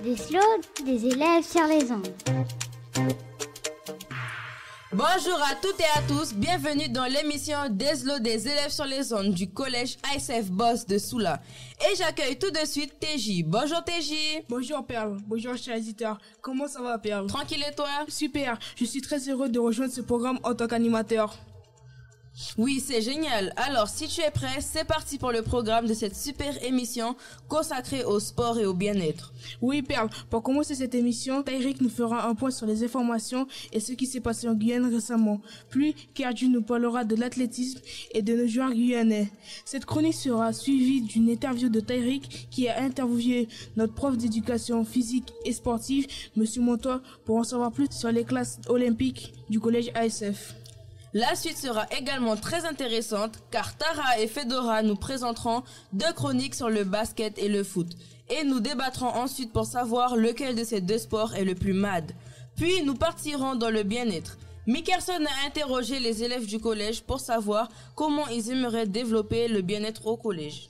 Des slows, des élèves sur les ondes. Bonjour à toutes et à tous, bienvenue dans l'émission des slows des élèves sur les ondes du collège ASF Boss de Soula. Et j'accueille tout de suite TJ. Bonjour TJ. Bonjour Perle, bonjour chers auditeurs. Comment ça va Perle? Tranquille et toi? Super, je suis très heureux de rejoindre ce programme en tant qu'animateur. Oui, c'est génial. Alors, si tu es prêt, c'est parti pour le programme de cette super émission consacrée au sport et au bien-être. Oui Perle, pour commencer cette émission, Taïrik nous fera un point sur les informations et ce qui s'est passé en Guyane récemment. Puis, Kerdu nous parlera de l'athlétisme et de nos joueurs guyanais. Cette chronique sera suivie d'une interview de Taïrik qui a interviewé notre prof d'éducation physique et sportive, Monsieur Montois, pour en savoir plus sur les classes olympiques du collège ASF. La suite sera également très intéressante car Tara et Fedora nous présenteront 2 chroniques sur le basket et le foot. Et nous débattrons ensuite pour savoir lequel de ces 2 sports est le plus mad. Puis nous partirons dans le bien-être. Mickerson a interrogé les élèves du collège pour savoir comment ils aimeraient développer le bien-être au collège.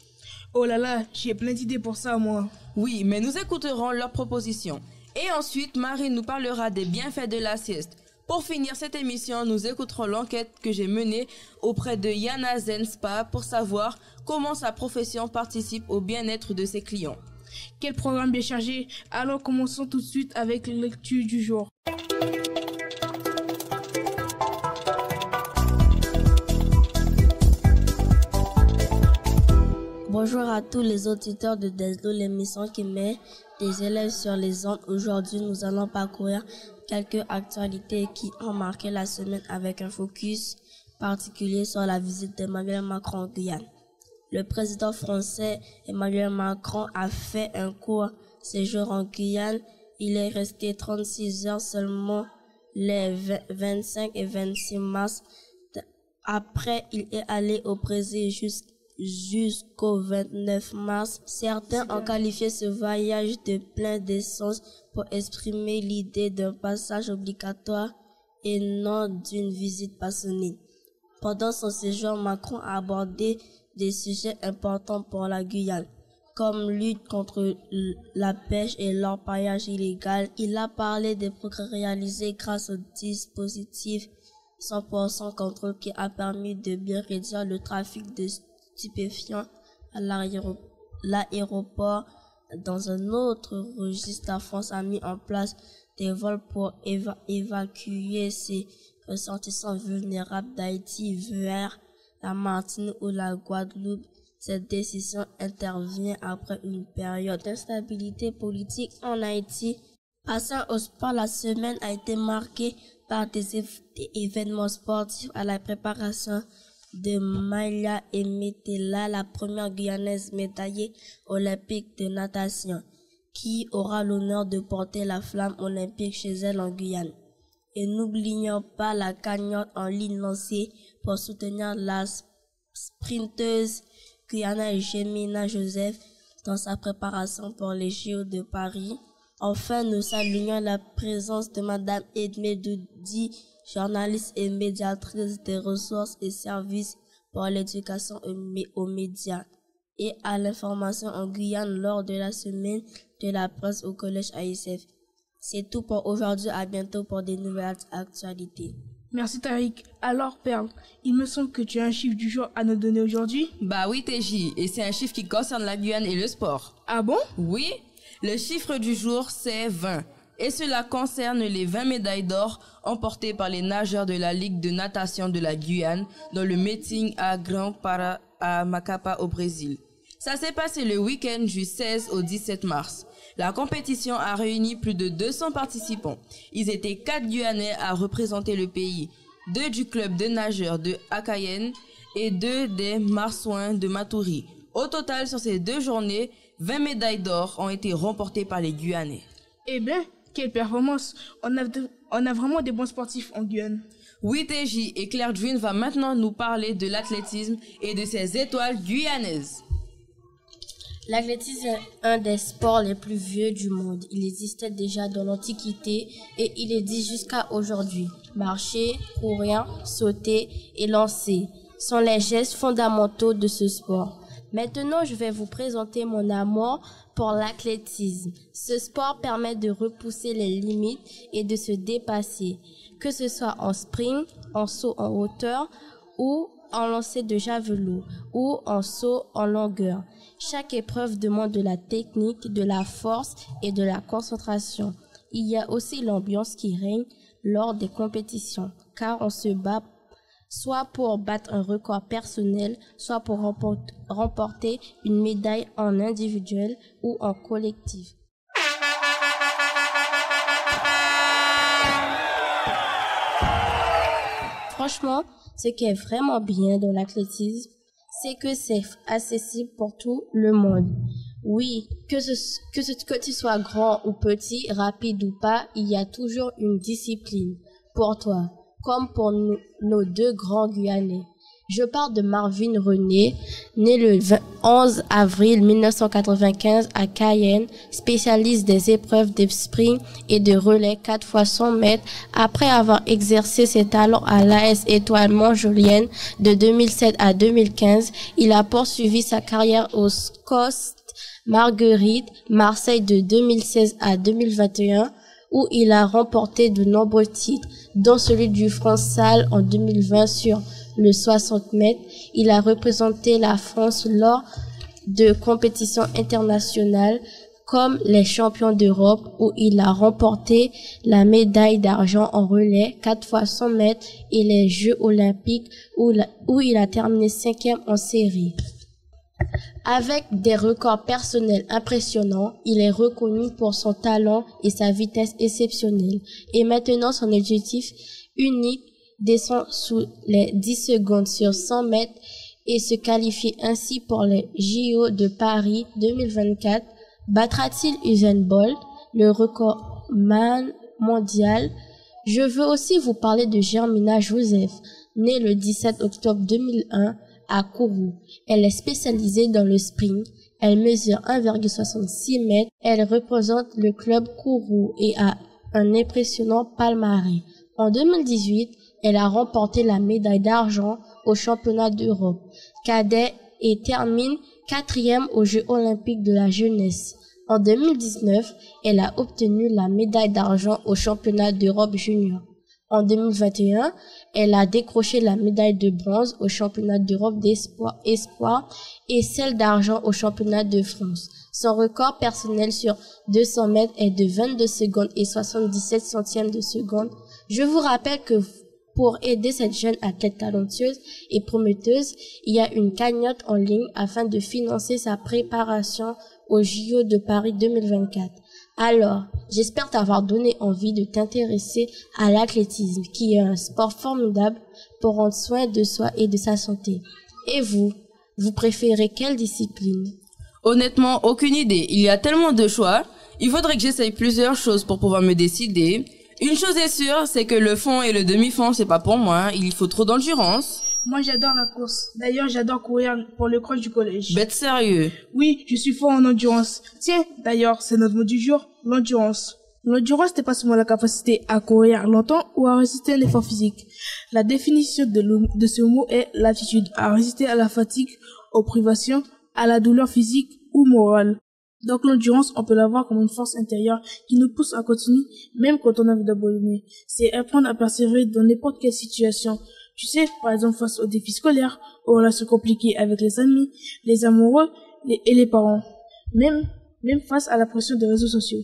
Oh là là, j'ai plein d'idées pour ça moi. Oui, mais nous écouterons leurs propositions. Et ensuite, Marie nous parlera des bienfaits de la sieste. Pour finir cette émission, nous écouterons l'enquête que j'ai menée auprès de Yana Zen Spa pour savoir comment sa profession participe au bien-être de ses clients. Quel programme bien chargé! Alors commençons tout de suite avec la lecture du jour. Bonjour à tous les auditeurs de Deslo, l'émission qui met des élèves sur les ondes. Aujourd'hui, nous allons parcourir quelques actualités qui ont marqué la semaine avec un focus particulier sur la visite d'Emmanuel Macron en Guyane. Le président français Emmanuel Macron a fait un court séjour en Guyane. Il est resté 36 heures seulement les 25 et 26 mars. Après, il est allé au Brésil jusqu'au 29 mars. Certains ont qualifié ce voyage de plein d'essence pour exprimer l'idée d'un passage obligatoire et non d'une visite passionnée. Pendant son séjour, Macron a abordé des sujets importants pour la Guyane, comme lutte contre la pêche et l'orpaillage illégal. Il a parlé des progrès réalisés grâce au dispositif 100% contrôle qui a permis de bien réduire le trafic de stupéfiants à l'aéroport. Dans un autre registre, la France a mis en place des vols pour évacuer ses ressortissants vulnérables d'Haïti vers la Martinique ou la Guadeloupe. Cette décision intervient après une période d'instabilité politique en Haïti. Passant au sport, la semaine a été marquée par des événements sportifs à la préparation de Maya Emetela, la première Guyanaise médaillée olympique de natation, qui aura l'honneur de porter la flamme olympique chez elle en Guyane. Et n'oublions pas la cagnotte en ligne lancée pour soutenir la sprinteuse guyanaise Jemina Joseph dans sa préparation pour les JO de Paris. Enfin, nous saluons la présence de Madame Edmé Doudi, journaliste et médiatrice des ressources et services pour l'éducation aux médias et à l'information en Guyane lors de la semaine de la presse au collège ASF. C'est tout pour aujourd'hui, à bientôt pour des nouvelles actualités. Merci Tariq. Alors Perle, il me semble que tu as un chiffre du jour à nous donner aujourd'hui. Bah oui TJ, et c'est un chiffre qui concerne la Guyane et le sport. Ah bon? Oui, le chiffre du jour c'est 20. Et cela concerne les 20 médailles d'or emportées par les nageurs de la Ligue de natation de la Guyane dans le meeting à Grand Para à Macapa au Brésil. Ça s'est passé le week-end du 16 au 17 mars. La compétition a réuni plus de 200 participants. Ils étaient 4 Guyanais à représenter le pays, 2 du club de nageurs de Akayen et 2 des Marsouins de Maturi. Au total, sur ces 2 journées, 20 médailles d'or ont été remportées par les Guyanais. Eh bien, quelle performance! On a vraiment des bons sportifs en Guyane. Oui TJ, et Claire Drouin va maintenant nous parler de l'athlétisme et de ses étoiles guyanaises. L'athlétisme est un des sports les plus vieux du monde. Il existait déjà dans l'Antiquité et il existe jusqu'à aujourd'hui. Marcher, courir, sauter et lancer sont les gestes fondamentaux de ce sport. Maintenant, je vais vous présenter mon amour pour l'athlétisme. Ce sport permet de repousser les limites et de se dépasser, que ce soit en sprint, en saut en hauteur ou en lancer de javelot ou en saut en longueur. Chaque épreuve demande de la technique, de la force et de la concentration. Il y a aussi l'ambiance qui règne lors des compétitions, car on se bat soit pour battre un record personnel, soit pour remporter une médaille en individuel ou en collectif. Franchement, ce qui est vraiment bien dans l'athlétisme, c'est que c'est accessible pour tout le monde. Oui, que tu sois grand ou petit, rapide ou pas, il y a toujours une discipline pour toi, comme pour nos deux grands Guyanais. Je parle de Marvin René, né le 11 avril 1995 à Cayenne, spécialiste des épreuves de sprint et de relais 4 fois 100 mètres. Après avoir exercé ses talents à l'AS Étoile Montjolienne de 2007 à 2015, il a poursuivi sa carrière au SCOS Marguerite Marseille de 2016 à 2021, où il a remporté de nombreux titres, dont celui du France-Salle en 2020 sur le 60 mètres. Il a représenté la France lors de compétitions internationales comme les champions d'Europe, où il a remporté la médaille d'argent en relais 4 fois 100 mètres et les Jeux olympiques où il a terminé 5e en série. Avec des records personnels impressionnants, il est reconnu pour son talent et sa vitesse exceptionnelle. Et maintenant, son objectif unique descend sous les 10 secondes sur 100 mètres et se qualifie ainsi pour les JO de Paris 2024. Battra-t-il Usain Bolt, le recordman mondial? Je veux aussi vous parler de Germina Joseph, née le 17 octobre 2001 à Kourou. Elle est spécialisée dans le sprint. Elle mesure 1,66 mètres. Elle représente le club Kourou et a un impressionnant palmarès. En 2018, elle a remporté la médaille d'argent au championnat d'Europe cadet et termine 4e aux Jeux olympiques de la jeunesse. En 2019, elle a obtenu la médaille d'argent au championnat d'Europe junior. En 2021, elle a décroché la médaille de bronze au championnat d'Europe d'espoir et celle d'argent au championnat de France. Son record personnel sur 200 mètres est de 22 secondes et 77 centièmes de seconde. Je vous rappelle que pour aider cette jeune athlète talentueuse et prometteuse, il y a une cagnotte en ligne afin de financer sa préparation au JO de Paris 2024. Alors, j'espère t'avoir donné envie de t'intéresser à l'athlétisme, qui est un sport formidable pour rendre soin de soi et de sa santé. Et vous préférez quelle discipline? Honnêtement, aucune idée. Il y a tellement de choix. Il faudrait que j'essaye plusieurs choses pour pouvoir me décider. Une chose est sûre, c'est que le fond et le demi-fond, c'est pas pour moi. Il faut trop d'endurance. Moi, j'adore la course. D'ailleurs, j'adore courir pour le cross du collège. Bête sérieux. Oui, je suis fort en endurance. Tiens, d'ailleurs, c'est notre mot du jour, l'endurance. L'endurance n'est pas seulement la capacité à courir longtemps ou à résister à un effort physique. La définition de ce mot est l'aptitude à résister à la fatigue, aux privations, à la douleur physique ou morale. Donc l'endurance, on peut la voir comme une force intérieure qui nous pousse à continuer même quand on a envie d'abandonner. C'est apprendre à persévérer dans n'importe quelle situation. Tu sais, par exemple face aux défis scolaires, aux relations compliquées avec les amis, les amoureux et les parents. Même face à la pression des réseaux sociaux.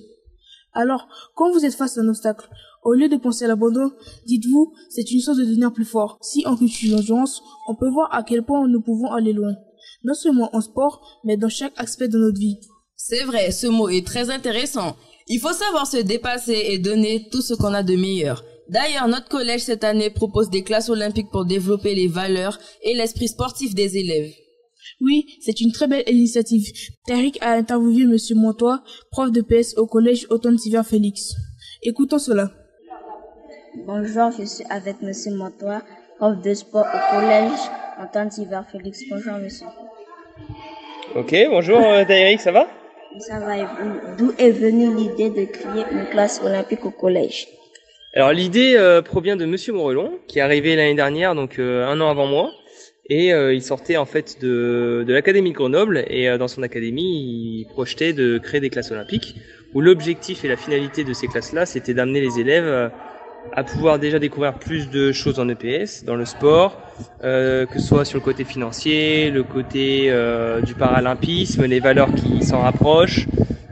Alors, quand vous êtes face à un obstacle, au lieu de penser à l'abandon, dites-vous, c'est une chose de devenir plus fort. Si on cultive l'endurance, on peut voir à quel point nous pouvons aller loin. Non seulement en sport, mais dans chaque aspect de notre vie. C'est vrai, ce mot est très intéressant. Il faut savoir se dépasser et donner tout ce qu'on a de meilleur. D'ailleurs, notre collège cette année propose des classes olympiques pour développer les valeurs et l'esprit sportif des élèves. Oui, c'est une très belle initiative. Tariq a interviewé Monsieur Montois, prof de PS au collège Automne-Hiver Félix. Écoutons cela. Bonjour, je suis avec Monsieur Montois, prof de sport au collège Automne-Hiver Félix. Bonjour, monsieur. Ok, bonjour Tariq, ça va? Ça va, et vous? D'où est venue l'idée de créer une classe olympique au collège? Alors l'idée provient de Monsieur Morelon, qui est arrivé l'année dernière, donc un an avant moi. Et il sortait en fait de l'académie de Grenoble, et dans son académie, il projetait de créer des classes olympiques, où l'objectif et la finalité de ces classes-là, c'était d'amener les élèves à pouvoir déjà découvrir plus de choses en EPS, dans le sport, que ce soit sur le côté financier, le côté du paralympisme, les valeurs qui s'en rapprochent,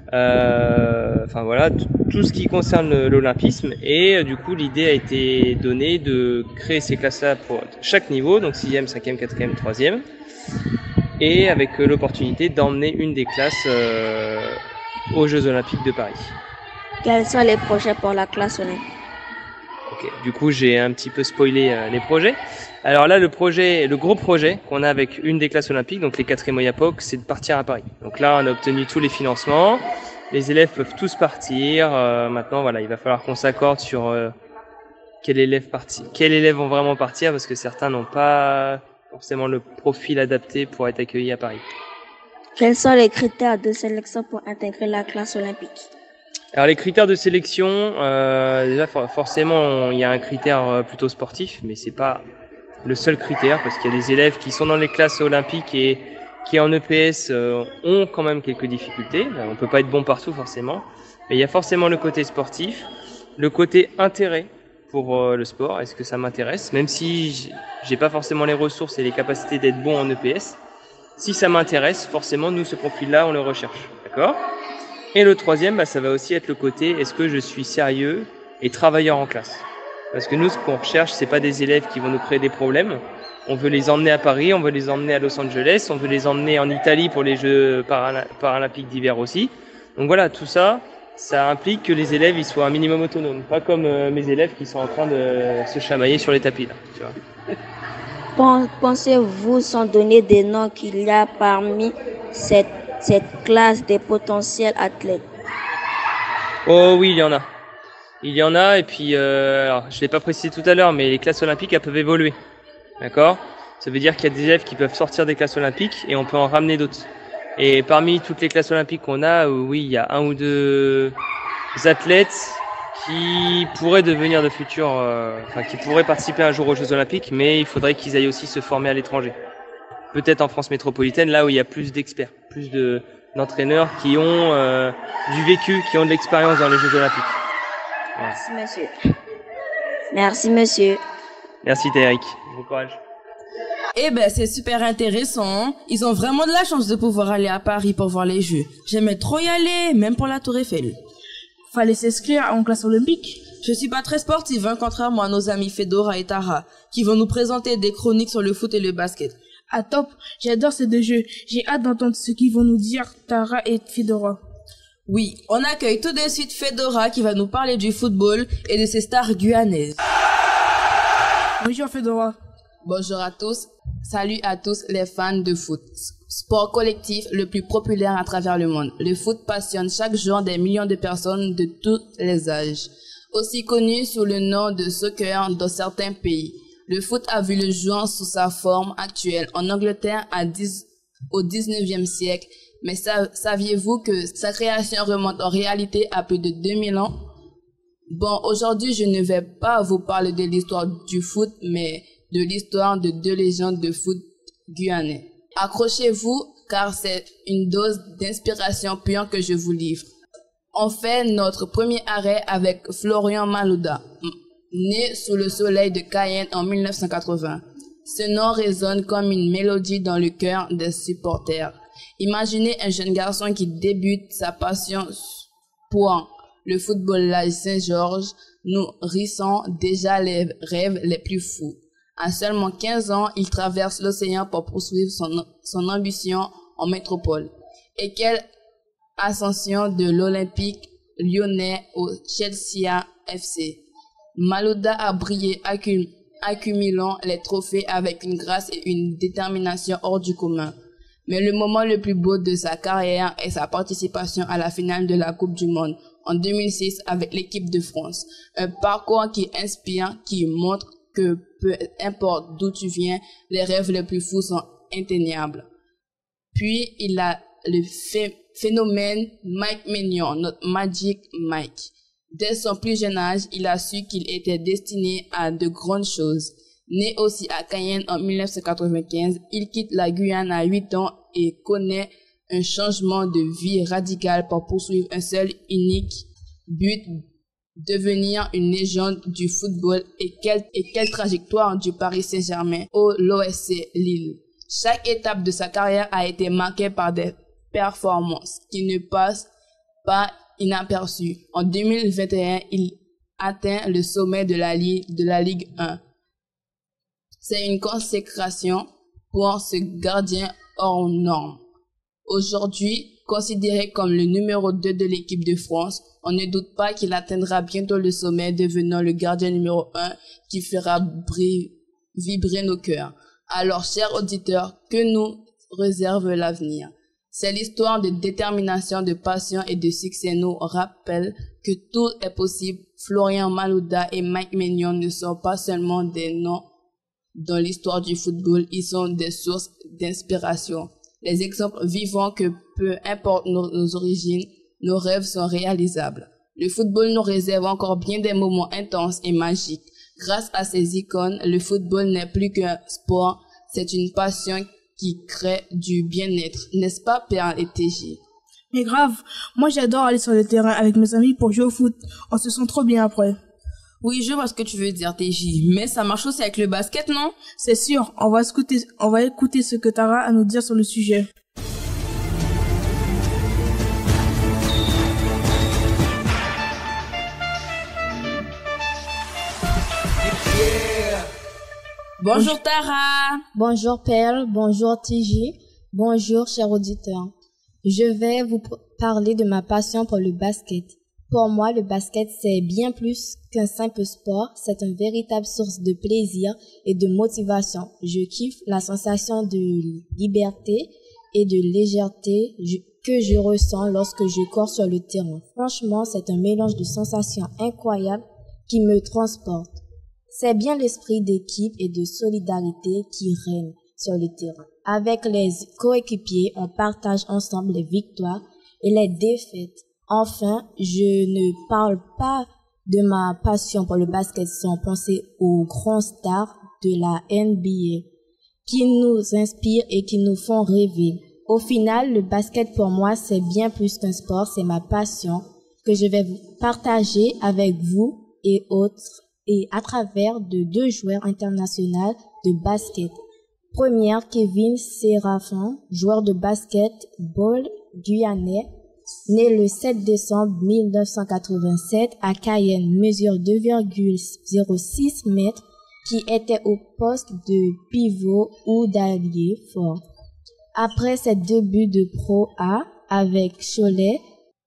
enfin voilà, tout ce qui concerne l'olympisme. Et du coup, l'idée a été donnée de créer ces classes-là pour chaque niveau, donc 6e, 5e, 4e, 3e, et avec l'opportunité d'emmener une des classes aux Jeux Olympiques de Paris. Quels sont les projets pour la classe olympique? Ok, du coup j'ai un petit peu spoilé les projets. Alors là, le gros projet qu'on a avec une des classes olympiques, donc les 4e OYAPOC, c'est de partir à Paris. Donc là, on a obtenu tous les financements, les élèves peuvent tous partir. Maintenant, voilà, il va falloir qu'on s'accorde sur quels élèves vont vraiment partir, parce que certains n'ont pas forcément le profil adapté pour être accueillis à Paris. Quels sont les critères de sélection pour intégrer la classe olympique? Alors les critères de sélection, déjà forcément il y a un critère plutôt sportif, mais c'est pas le seul critère, parce qu'il y a des élèves qui sont dans les classes olympiques et qui en EPS ont quand même quelques difficultés. On peut pas être bon partout forcément, mais il y a forcément le côté sportif, le côté intérêt pour le sport. Est-ce que ça m'intéresse? Même si j'ai pas forcément les ressources et les capacités d'être bon en EPS, si ça m'intéresse, forcément nous, ce profil-là, on le recherche, d'accord? Et le troisième, ça va aussi être le côté, est-ce que je suis sérieux et travailleur en classe? Parce que nous, ce qu'on recherche, c'est pas des élèves qui vont nous créer des problèmes. On veut les emmener à Paris, on veut les emmener à Los Angeles, on veut les emmener en Italie pour les Jeux paralympiques d'hiver aussi. Donc voilà, tout ça, ça implique que les élèves ils soient un minimum autonomes. Pas comme mes élèves qui sont en train de se chamailler sur les tapis là, tu vois. Pensez-vous, sans donner des noms, qu'il y a parmi cette classe des potentiels athlètes? Oh oui, il y en a. Il y en a, et puis alors, je l'ai pas précisé tout à l'heure, mais les classes olympiques, elles peuvent évoluer. D'accord? Ça veut dire qu'il y a des élèves qui peuvent sortir des classes olympiques et on peut en ramener d'autres. Et parmi toutes les classes olympiques qu'on a, oui, il y a un ou deux athlètes qui pourraient devenir de futurs, qui pourraient participer un jour aux Jeux Olympiques, mais il faudrait qu'ils aillent aussi se former à l'étranger. Peut-être en France métropolitaine, là où il y a plus d'experts, plus d'entraîneurs qui ont du vécu, qui ont de l'expérience dans les Jeux Olympiques. Voilà. Merci, monsieur. Merci, monsieur. Merci, Eric. Bon courage. Eh ben, c'est super intéressant. Ils ont vraiment de la chance de pouvoir aller à Paris pour voir les Jeux. J'aimais trop y aller, même pour la Tour Eiffel. Fallait s'inscrire en classe olympique. Je suis pas très sportive, contrairement à nos amis Fedora et Tara, qui vont nous présenter des chroniques sur le foot et le basket. Ah top, j'adore ces deux jeux. J'ai hâte d'entendre ce qu'ils vont nous dire, Tara et Fedora. Oui, on accueille tout de suite Fedora qui va nous parler du football et de ses stars guyanaises. Bonjour Fedora. Bonjour à tous. Salut à tous les fans de foot. Sport collectif le plus populaire à travers le monde. Le foot passionne chaque jour des millions de personnes de tous les âges. Aussi connu sous le nom de soccer dans certains pays. Le foot a vu le jour sous sa forme actuelle en Angleterre au 19e siècle. Mais saviez-vous que sa création remonte en réalité à plus de 2000 ans? Bon, aujourd'hui, je ne vais pas vous parler de l'histoire du foot, mais de l'histoire de deux légendes de foot guyanais. Accrochez-vous, car c'est une dose d'inspiration pure que je vous livre. On fait notre premier arrêt avec Florian Malouda, né sous le soleil de Cayenne en 1980. Ce nom résonne comme une mélodie dans le cœur des supporters. Imaginez un jeune garçon qui débute sa passion pour le football à Saint-Georges, nourrissant déjà les rêves les plus fous. À seulement 15 ans, il traverse l'océan pour poursuivre son ambition en métropole. Et quelle ascension de l'Olympique lyonnais au Chelsea FC. Malouda a brillé accumulant les trophées avec une grâce et une détermination hors du commun. Mais le moment le plus beau de sa carrière est sa participation à la finale de la Coupe du Monde en 2006 avec l'équipe de France. Un parcours qui inspire, qui montre que peu importe d'où tu viens, les rêves les plus fous sont inatteignables. Puis il a le phénomène Mike Maignan, notre Magic Mike. Dès son plus jeune âge, il a su qu'il était destiné à de grandes choses. Né aussi à Cayenne en 1995, il quitte la Guyane à 8 ans et connaît un changement de vie radical pour poursuivre un seul unique but, devenir une légende du football. Et quelle trajectoire du Paris Saint-Germain au l'OSC Lille. Chaque étape de sa carrière a été marquée par des performances qui ne passent pas inaperçues. En 2021, il atteint le sommet de la Ligue 1. C'est une consécration pour ce gardien hors norme. Aujourd'hui, considéré comme le numéro 2 de l'équipe de France, on ne doute pas qu'il atteindra bientôt le sommet, devenant le gardien numéro 1 qui fera vibrer nos cœurs. Alors, chers auditeurs, que nous réserve l'avenir? C'est l'histoire de détermination, de passion et de succès nous rappelle que tout est possible. Florian Malouda et Mike Maignan ne sont pas seulement des noms dans l'histoire du football, ils sont des sources d'inspiration. Les exemples vivants que peu importe nos origines, nos rêves sont réalisables. Le football nous réserve encore bien des moments intenses et magiques. Grâce à ces icônes, le football n'est plus qu'un sport, c'est une passion qui crée du bien-être. N'est-ce pas, Perle et TJ? Mais grave, moi j'adore aller sur le terrain avec mes amis pour jouer au foot. On se sent trop bien après. Oui, je vois ce que tu veux dire, TJ. Mais ça marche aussi avec le basket, non? C'est sûr, on va écouter ce que Tara a à nous dire sur le sujet. Bonjour Tara. Bonjour Perle, bonjour TJ, bonjour chers auditeurs. Je vais vous parler de ma passion pour le basket. Pour moi, le basket, c'est bien plus qu'un simple sport, c'est une véritable source de plaisir et de motivation. Je kiffe la sensation de liberté et de légèreté que je ressens lorsque je cours sur le terrain. Franchement, c'est un mélange de sensations incroyables qui me transporte. C'est bien l'esprit d'équipe et de solidarité qui règne sur le terrain. Avec les coéquipiers, on partage ensemble les victoires et les défaites. Enfin, je ne parle pas de ma passion pour le basket sans penser aux grands stars de la NBA qui nous inspirent et qui nous font rêver. Au final, le basket pour moi, c'est bien plus qu'un sport, c'est ma passion que je vais partager avec vous et autres et à travers de 2 joueurs internationaux de basket. Première, Kevin Séraphin, joueur de basketball guyanais, né le 7 décembre 1987 à Cayenne, mesure 2,06 mètres, qui était au poste de pivot ou d'ailier fort. Après ses débuts de Pro A avec Cholet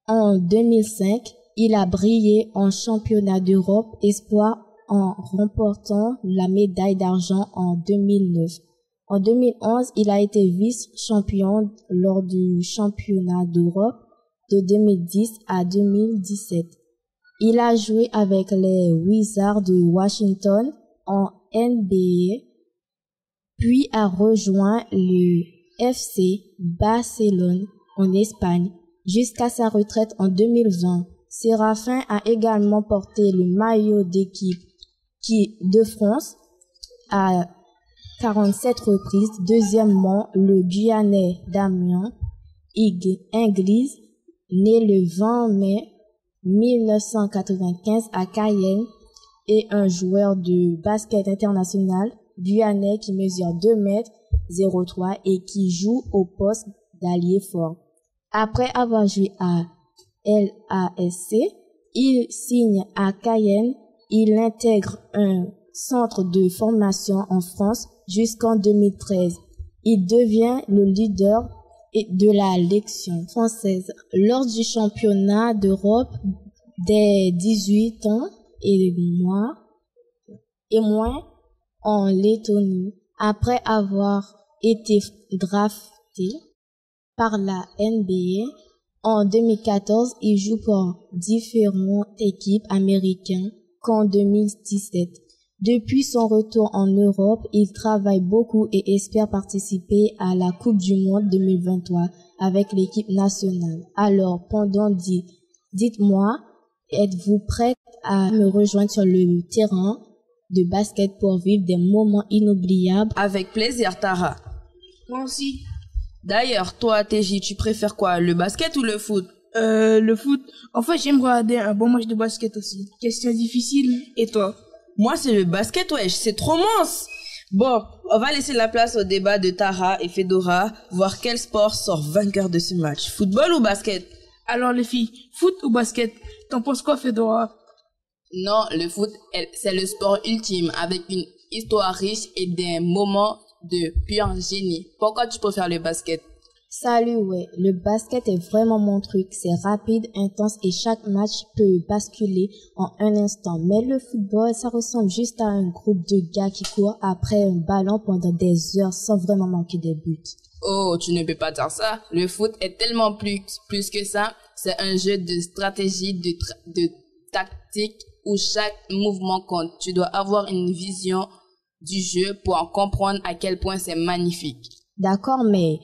en 2005, il a brillé en championnat d'Europe espoir en remportant la médaille d'argent en 2009. En 2011, il a été vice-champion lors du championnat d'Europe de 2010 à 2017. Il a joué avec les Wizards de Washington en NBA, puis a rejoint le FC Barcelone en Espagne jusqu'à sa retraite en 2020. Séraphin a également porté le maillot d'équipe de France à 47 reprises. Deuxièmement, le Guyanais Damien Inglis, né le 20 mai 1995 à Cayenne, est un joueur de basket international guyanais qui mesure 2,03 m et qui joue au poste d'ailier fort. Après avoir joué à LASC, il signe à Cayenne. Il intègre un centre de formation en France jusqu'en 2013. Il devient le leader de la sélection française lors du championnat d'Europe des 18 ans et moins en Lettonie. Après avoir été drafté par la NBA en 2014, il joue pour différentes équipes américaines qu'en 2017. Depuis son retour en Europe, il travaille beaucoup et espère participer à la Coupe du Monde 2023 avec l'équipe nationale. Alors, dites-moi, êtes-vous prête à me rejoindre sur le terrain de basket pour vivre des moments inoubliables. Avec plaisir, Tara. Moi aussi. D'ailleurs, toi, TJ, tu préfères quoi, le basket ou le foot? Le foot. En fait, j'aime regarder un bon match de basket aussi. Question difficile. Et toi? Moi, c'est le basket, wesh, c'est trop mince. Bon, on va laisser la place au débat de Tara et Fedora, voir quel sport sort vainqueur de ce match. Football ou basket? Alors les filles, foot ou basket? T'en penses quoi, Fedora? Non, le foot, c'est le sport ultime, avec une histoire riche et des moments de pur génie. Pourquoi tu préfères le basket? Salut, ouais, le basket est vraiment mon truc. C'est rapide, intense et chaque match peut basculer en un instant. Mais le football, ça ressemble juste à un groupe de gars qui courent après un ballon pendant des heures sans vraiment manquer des buts. Oh, tu ne peux pas dire ça. Le foot est tellement plus que ça. C'est un jeu de stratégie, de tactique où chaque mouvement compte. Tu dois avoir une vision du jeu pour en comprendre à quel point c'est magnifique. D'accord, mais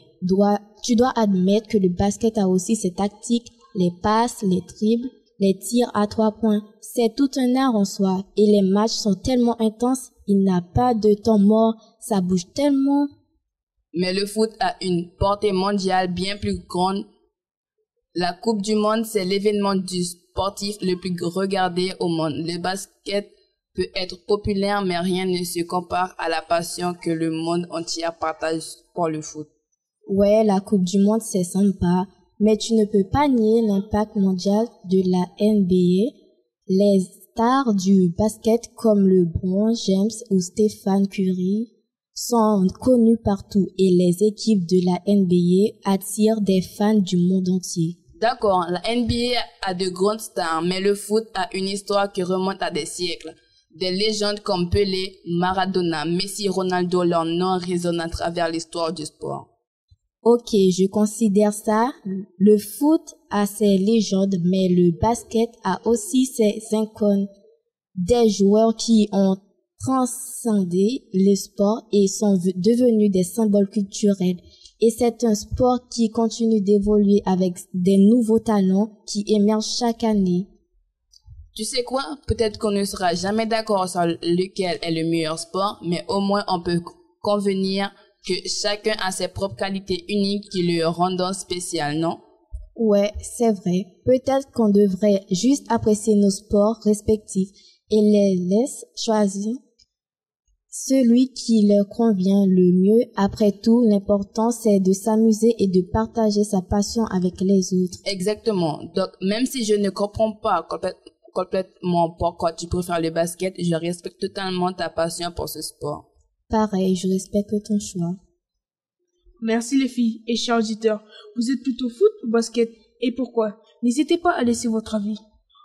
tu dois admettre que le basket a aussi ses tactiques, les passes, les dribbles, les tirs à 3 points. C'est tout un art en soi et les matchs sont tellement intenses, il n'y a pas de temps mort, ça bouge tellement. Mais le foot a une portée mondiale bien plus grande. La Coupe du Monde, c'est l'événement du sportif le plus regardé au monde. Le basket peut être populaire, mais rien ne se compare à la passion que le monde entier partage pour le foot. Ouais, la Coupe du Monde, c'est sympa, mais tu ne peux pas nier l'impact mondial de la NBA. Les stars du basket comme LeBron James ou Stephen Curry sont connues partout et les équipes de la NBA attirent des fans du monde entier. D'accord, la NBA a de grandes stars, mais le foot a une histoire qui remonte à des siècles. Des légendes comme Pelé, Maradona, Messi, Ronaldo, leur nom résonne à travers l'histoire du sport. Ok, je considère ça. Le foot a ses légendes, mais le basket a aussi ses icônes. Des joueurs qui ont transcendé le sport et sont devenus des symboles culturels. Et c'est un sport qui continue d'évoluer avec des nouveaux talents qui émergent chaque année. Tu sais quoi? Peut-être qu'on ne sera jamais d'accord sur lequel est le meilleur sport, mais au moins on peut convenir que chacun a ses propres qualités uniques qui le rendent spécial, non? Ouais, c'est vrai. Peut-être qu'on devrait juste apprécier nos sports respectifs et les laisser choisir celui qui leur convient le mieux. Après tout, l'important c'est de s'amuser et de partager sa passion avec les autres. Exactement. Donc, même si je ne comprends pas complètement pourquoi tu préfères le basket, je respecte totalement ta passion pour ce sport. Pareil, je respecte ton choix. Merci les filles et chers auditeurs. Vous êtes plutôt foot ou basket? Et pourquoi? N'hésitez pas à laisser votre avis.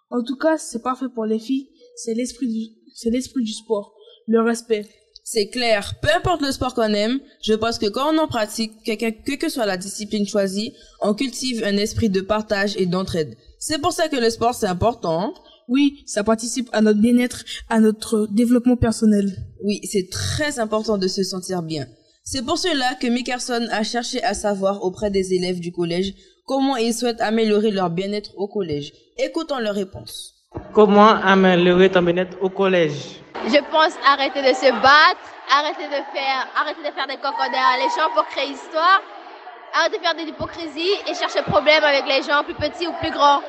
En tout cas, c'est parfait pour les filles. C'est l'esprit du sport. Le respect. C'est clair. Peu importe le sport qu'on aime, je pense que quand on en pratique, quelle que soit la discipline choisie, on cultive un esprit de partage et d'entraide. C'est pour ça que le sport, c'est important, hein? Oui, ça participe à notre bien-être, à notre développement personnel. Oui, c'est très important de se sentir bien. C'est pour cela que Mickerson a cherché à savoir auprès des élèves du collège comment ils souhaitent améliorer leur bien-être au collège. Écoutons leurs réponses. Comment améliorer ton bien-être au collège? Je pense arrêter de se battre, arrêter de faire des cocos derrière les gens pour créer histoire, arrêter de faire de l'hypocrisie et chercher problème avec les gens plus petits ou plus grands.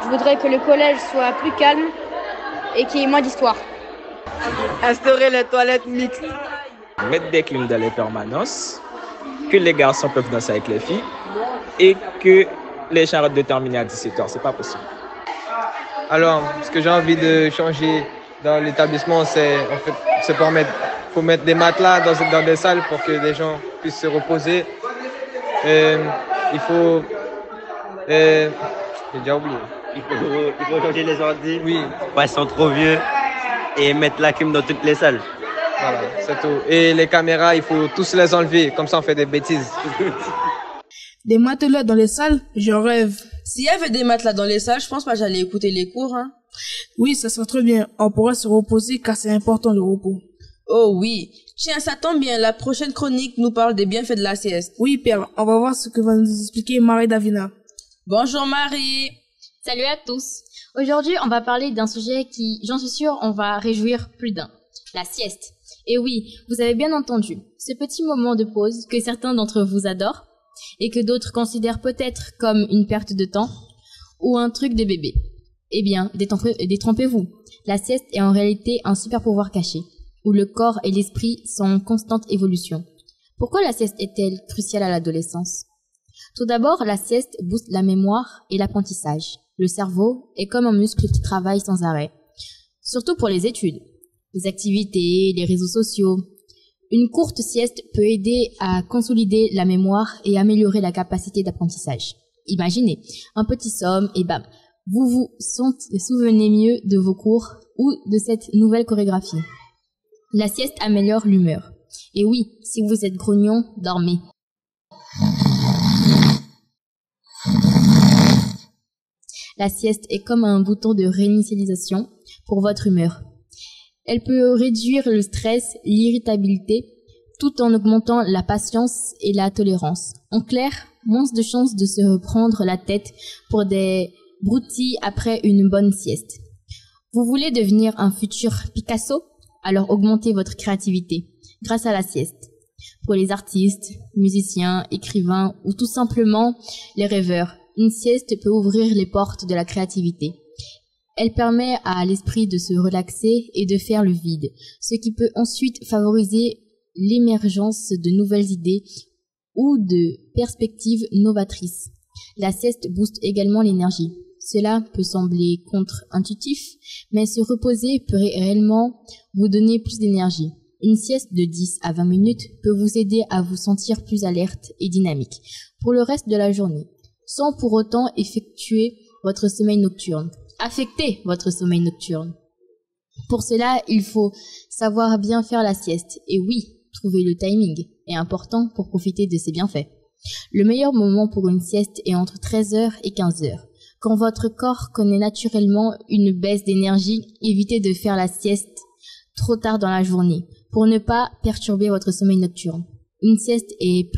Je voudrais que le collège soit plus calme et qu'il y ait moins d'histoire. Instaurer les toilettes mixtes. Mettre des clims dans les permanences, que les garçons peuvent danser avec les filles et que les gens arrêtent de terminer à 17h. C'est pas possible. Alors, ce que j'ai envie de changer dans l'établissement, faut mettre des matelas dans des salles pour que les gens puissent se reposer. Il faut... j'ai déjà oublié. Il faut changer les ordi. Oui. Ouais, ils sont trop vieux. Et mettre la clim dans toutes les salles. Voilà, c'est tout. Et les caméras, il faut tous les enlever. Comme ça, on fait des bêtises. Des matelas dans les salles, je rêve. S'il y avait des matelas dans les salles, je pense pas que j'allais écouter les cours, hein. Oui, ça serait très bien. On pourrait se reposer car c'est important le repos. Oh oui. Tiens, ça tombe bien. La prochaine chronique nous parle des bienfaits de la sieste. Oui, Père. On va voir ce que va nous expliquer Marie Davina. Bonjour Marie. Salut à tous. Aujourd'hui, on va parler d'un sujet qui, j'en suis sûre, on va réjouir plus d'un. La sieste. Et oui, vous avez bien entendu, ce petit moment de pause que certains d'entre vous adorent et que d'autres considèrent peut-être comme une perte de temps ou un truc de bébé. Eh bien, détrompez-vous. La sieste est en réalité un super pouvoir caché, où le corps et l'esprit sont en constante évolution. Pourquoi la sieste est-elle cruciale à l'adolescence ? Tout d'abord, la sieste booste la mémoire et l'apprentissage. Le cerveau est comme un muscle qui travaille sans arrêt. Surtout pour les études, les activités, les réseaux sociaux. Une courte sieste peut aider à consolider la mémoire et améliorer la capacité d'apprentissage. Imaginez, un petit somme et bam, vous vous souvenez mieux de vos cours ou de cette nouvelle chorégraphie. La sieste améliore l'humeur. Et oui, si vous êtes grognon, dormez. La sieste est comme un bouton de réinitialisation pour votre humeur. Elle peut réduire le stress, l'irritabilité, tout en augmentant la patience et la tolérance. En clair, moins de chances de se prendre la tête pour des broutilles après une bonne sieste. Vous voulez devenir un futur Picasso ? Alors augmentez votre créativité grâce à la sieste. Pour les artistes, musiciens, écrivains ou tout simplement les rêveurs, une sieste peut ouvrir les portes de la créativité. Elle permet à l'esprit de se relaxer et de faire le vide, ce qui peut ensuite favoriser l'émergence de nouvelles idées ou de perspectives novatrices. La sieste booste également l'énergie. Cela peut sembler contre-intuitif, mais se reposer peut réellement vous donner plus d'énergie. Une sieste de 10 à 20 minutes peut vous aider à vous sentir plus alerte et dynamique pour le reste de la journée, sans pour autant affecter votre sommeil nocturne. Pour cela, il faut savoir bien faire la sieste. Et oui, trouver le timing est important pour profiter de ses bienfaits. Le meilleur moment pour une sieste est entre 13h et 15h. Quand votre corps connaît naturellement une baisse d'énergie, évitez de faire la sieste trop tard dans la journée pour ne pas perturber votre sommeil nocturne. Une sieste est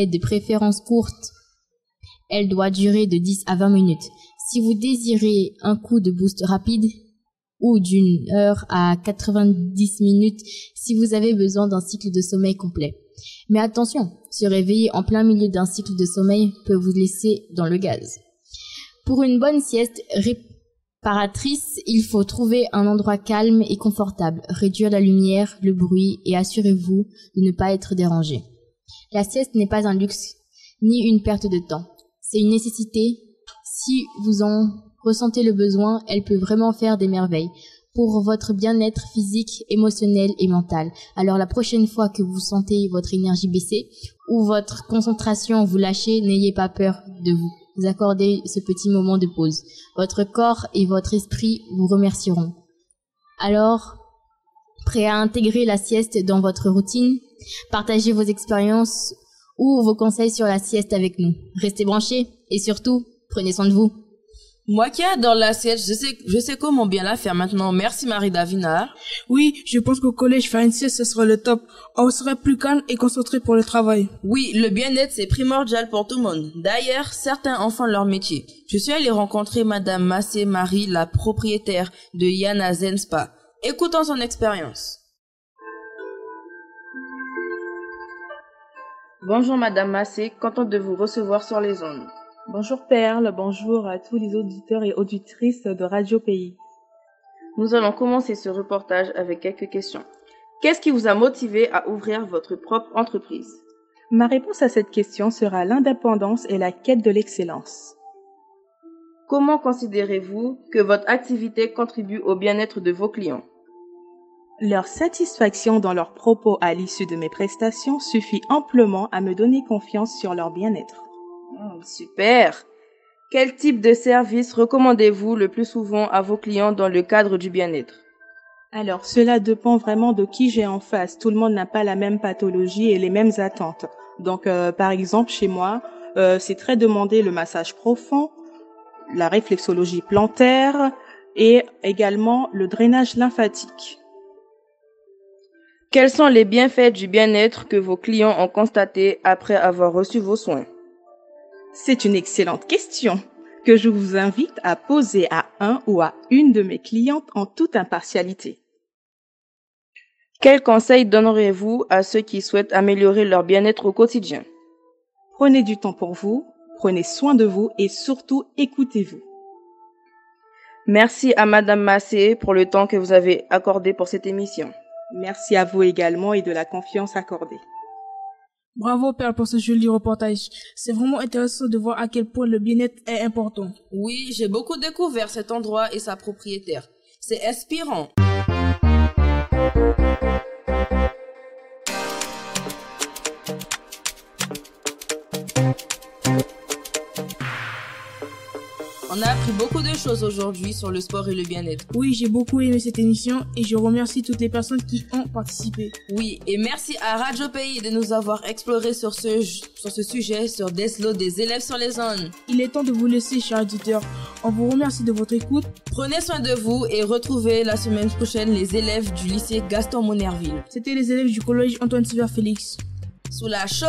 de préférence courte. Elle doit durer de 10 à 20 minutes. Si vous désirez un coup de boost rapide ou d'une heure à 90 minutes si vous avez besoin d'un cycle de sommeil complet. Mais attention, se réveiller en plein milieu d'un cycle de sommeil peut vous laisser dans le gaz. Pour une bonne sieste réparatrice, il faut trouver un endroit calme et confortable, réduire la lumière, le bruit et assurez-vous de ne pas être dérangé. La sieste n'est pas un luxe ni une perte de temps, c'est une nécessité. Si vous en ressentez le besoin, elle peut vraiment faire des merveilles pour votre bien-être physique, émotionnel et mental. Alors la prochaine fois que vous sentez votre énergie baisser ou votre concentration vous lâcher, n'ayez pas peur de vous accorder ce petit moment de pause. Votre corps et votre esprit vous remercieront. Alors, prêt à intégrer la sieste dans votre routine? Partagez vos expériences ou vos conseils sur la sieste avec nous. Restez branchés et surtout, prenez soin de vous. Moi qui adore la sieste, je sais comment bien la faire maintenant. Merci Marie-Davina. Oui, je pense qu'au collège, faire une sieste, ce serait le top. On serait plus calme et concentré pour le travail. Oui, le bien-être, c'est primordial pour tout le monde. D'ailleurs, certains en font leur métier. Je suis allée rencontrer Madame Massé Marie, la propriétaire de Yana Zen Spa. Écoutons son expérience. Bonjour Madame Massé, contente de vous recevoir sur les ondes. Bonjour Perle, bonjour à tous les auditeurs et auditrices de Radio Pays. Nous allons commencer ce reportage avec quelques questions. Qu'est-ce qui vous a motivé à ouvrir votre propre entreprise? Ma réponse à cette question sera l'indépendance et la quête de l'excellence. Comment considérez-vous que votre activité contribue au bien-être de vos clients? Leur satisfaction dans leurs propos à l'issue de mes prestations suffit amplement à me donner confiance sur leur bien-être. Super! Quel type de service recommandez-vous le plus souvent à vos clients dans le cadre du bien-être? Alors, cela dépend vraiment de qui j'ai en face. Tout le monde n'a pas la même pathologie et les mêmes attentes. Donc, par exemple, chez moi, c'est très demandé le massage profond, la réflexologie plantaire et également le drainage lymphatique. Quels sont les bienfaits du bien-être que vos clients ont constatés après avoir reçu vos soins? C'est une excellente question que je vous invite à poser à un ou à une de mes clientes en toute impartialité. Quels conseils donneriez-vous à ceux qui souhaitent améliorer leur bien-être au quotidien? Prenez du temps pour vous, prenez soin de vous et surtout écoutez-vous. Merci à Madame Massé pour le temps que vous avez accordé pour cette émission. Merci à vous également et de la confiance accordée. Bravo Perle pour ce joli reportage. C'est vraiment intéressant de voir à quel point le bien-être est important. Oui, j'ai beaucoup découvert cet endroit et sa propriétaire. C'est inspirant. On a appris beaucoup de choses aujourd'hui sur le sport et le bien-être. Oui, j'ai beaucoup aimé cette émission et je remercie toutes les personnes qui ont participé. Oui, et merci à Radio Pays de nous avoir exploré sur ce sujet sur Deslo des élèves sur les zones. Il est temps de vous laisser, chers auditeurs. On vous remercie de votre écoute. Prenez soin de vous et retrouvez la semaine prochaine les élèves du lycée Gaston Monnerville. C'était les élèves du collège Antoine Sylvain Félix. Sous la chaux.